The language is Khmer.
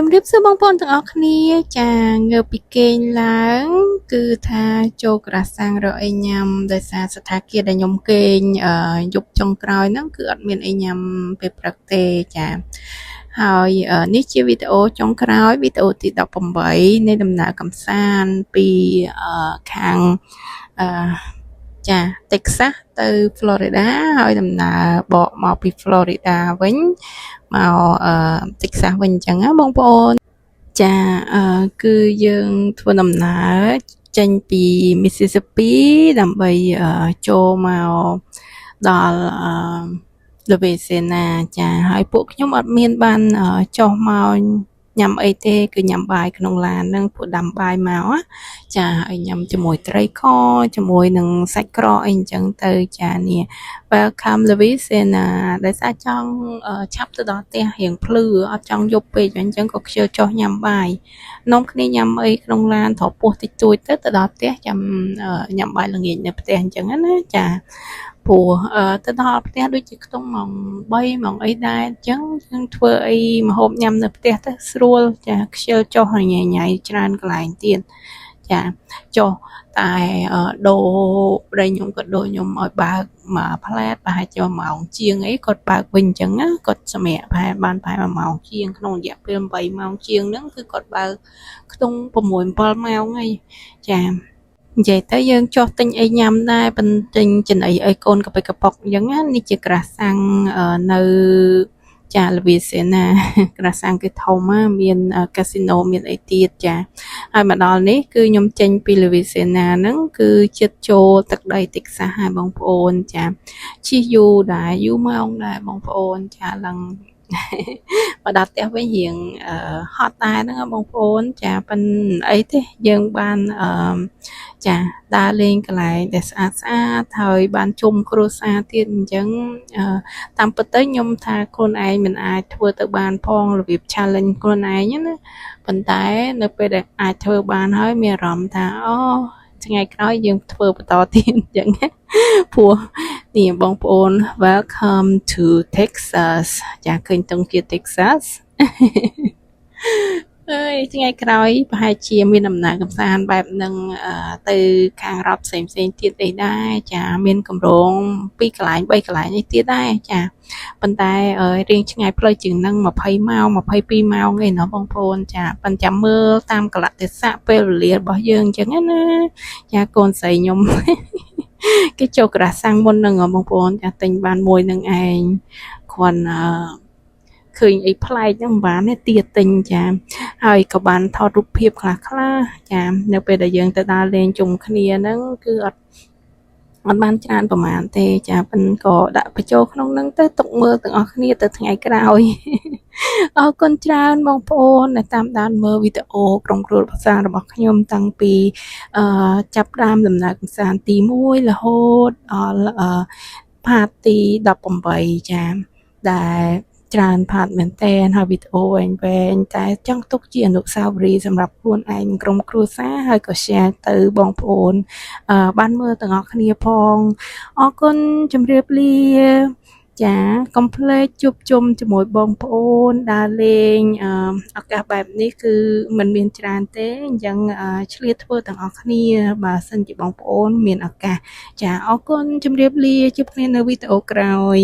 ជំរាបសួរបងប្អូនទាំងអស់គ្នាចាងើបពីគេងឡើងគឺថាចូលក្រាសាំងរកអីញ៉ាំដោយសារសទ្ធាគារដែលខ្ញុំគេងយប់ចុងក្រោយហ្នឹងគឺអត់មានអីញ៉ាំពេលព្រឹកទេចាហើយនេះជាវីដេអូចុងក្រោយវីដេអូទី18នៃដំណើរកម្សាន្តពីខាងចា Texas ទៅ Florida ហើយដំណើរបកមកពី Florida វិញមកTexas វិញអញ្ចឹងណាបងប្អូនចាគឺយើងធ្វើដំណើរចេញពី Mississippi ដើម្បីចូលមកដល់Louisiana ចាហើយពួកខ្ញុំអត់មានបានចុះមកញ៉ាំអីទេគឺញ៉ាំបាយក្នុងឡានហ្នឹងពួកដាំបាយមកចាហើយញ៉ាំជាមួយត្រីខជាមួយនឹងសាច់ក្រកអីអញ្ចឹងទៅចានេះ Welcome Louisiana ដែលសារចង់ឆាប់ទៅដល់ផ្ទះរៀងភ្លឺអត់ចង់យប់ពេកអញ្ចឹងក៏ខ្ជិលចុះញ៉ាំបាយនាំគ្នាញ៉ាំអីក្នុងឡានត្រូវពោះតិចតួចទៅដល់ផ្ទះចាំញ៉ាំបាយល្ងាចនៅផ្ទះអញ្ចឹងណាចាព្រោះទៅដល់ផ្ទះដូចជាខ្ទង់ម៉ោង3ម៉ោងអីដែរអញ្ចឹងយើងធ្វើអីម្ហូបញ៉ាំនៅផ្ទះទៅស្រួលចាខ្ជិលចុះញ៉ៃញ៉ៃច្រើនកន្លែងទៀតចាចុះតែដូរប្តីខ្ញុំក៏ដូរខ្ញុំឲ្យបើកមួយផ្លែតប្រហែលជា1ម៉ោងជាងអីគាត់បើកវិញអញ្ចឹងណាគាត់សម្រាប់ប្រហែល1ម៉ោងជាងក្នុងរយៈពេល8ម៉ោងជាងហ្នឹងគឺគាត់បើកខ្ទង់6 7ម៉ោងហើយចានិយាយទៅយើងចុះទិញអីញ៉ាំដែរបន្ទិញចំណីឲ្យកូនកពិកកប៉ុកអញ្ចឹងណានេះជាក្រាសាំងនៅចា Louisiana ក្រាសាំងគឺធំមានកាស៊ីណូមានអីទៀតចាហើយមកដល់នេះគឺខ្ញុំចេញពី Louisiana ហ្នឹងគឺជិតចូលទឹកដី Texas ហើយបងប្អូនចាជិះយូរដែរយូរម៉ោងដែរបងប្អូនចាឡើងមកដល់ផ្ទះវិញរៀងហត់ដែរហ្នឹងបងប្អូនចាប៉ិនអីទេយើងបានចាដើរលេងកន្លែងដែលស្អាតហើយបានជុំគ្រួសារទៀតអញ្ចឹងតាមពិតទៅខ្ញុំថាខ្លួនឯងមិនអាចធ្វើទៅបានផងរបៀប challenge ខ្លួនឯងណាប៉ុន្តែនៅពេលដែលអាចធ្វើបានហើយមានអារម្មណ៍ថាអូថ្ងៃក្រោយយើងធ្វើបន្តទៀតអញ្ចឹងព្រោះនេះបងប្អូន welcome to Texas ចាឃើញតុងជា Texas ហើយថ្ងៃក្រោយប្រហែលជាមានដំណើរកម្សាន្តបែបហ្នឹងទៅខាងរដ្ឋផ្សេងទៀតអីដែរចាមានកម្រង2កន្លែង3កន្លែងនេះទៀតដែរចាប៉ុន្តែរៀងឆ្ងាយផ្លូវជាងហ្នឹង20ម៉ោង22ម៉ោងឯណោះបងប្អូនចាប៉ុន្តែមើលតាមកលៈទេសៈពេលវេលារបស់យើងអញ្ចឹងណាចាកូនស្រីខ្ញុំគេចូលក្រាសាំងមុនហ្នឹងបងប្អូនចាទិញបានមួយនឹងឯងគ្រាន់ឃើញអីប្លែកហ្នឹងមិនបានទេទាទិញចាហើយក៏បានថតរូបភាពខ្លះចានៅពេលដែលយើងទៅដើរលេងជុំគ្នាហ្នឹងគឺអត់បានច្រើនប្រហែលទេចាប៉ុន្តែក៏ដាក់បញ្ចូលក្នុងហ្នឹងទៅទុកមើលទាំងអស់គ្នាទៅថ្ងៃក្រោយអរគុណច្រើនបងប្អូនដែលតាមដានមើលវីដេអូក្រុមគ្រួសាររបស់ខ្ញុំតាំងពីចាប់ផ្ដើមដំណើរកម្សាន្តទី1រហូតដល់ផាតទី18ចាដែលច្រើនផាតមែនតើហើយវីដេអូវែងតែចង់ទុកជាអនុស្សាវរីយ៍សម្រាប់ខ្លួនឯងក្រុមគ្រួសារហើយក៏ share ទៅបងប្អូនបានមើលទាំងអស់គ្នាផងអរគុណជម្រាបលាចាកុំភ្លេចជួបជុំជាមួយបងប្អូនដើរលេងឱកាសបែបនេះគឺมันមានច្រើនទេអញ្ចឹងឆ្លៀតធ្វើទាំងអស់គ្នាបើសិនជាបងប្អូនមានឱកាសចាអរគុណជម្រាបលាជួបគ្នានៅវីដេអូក្រោយ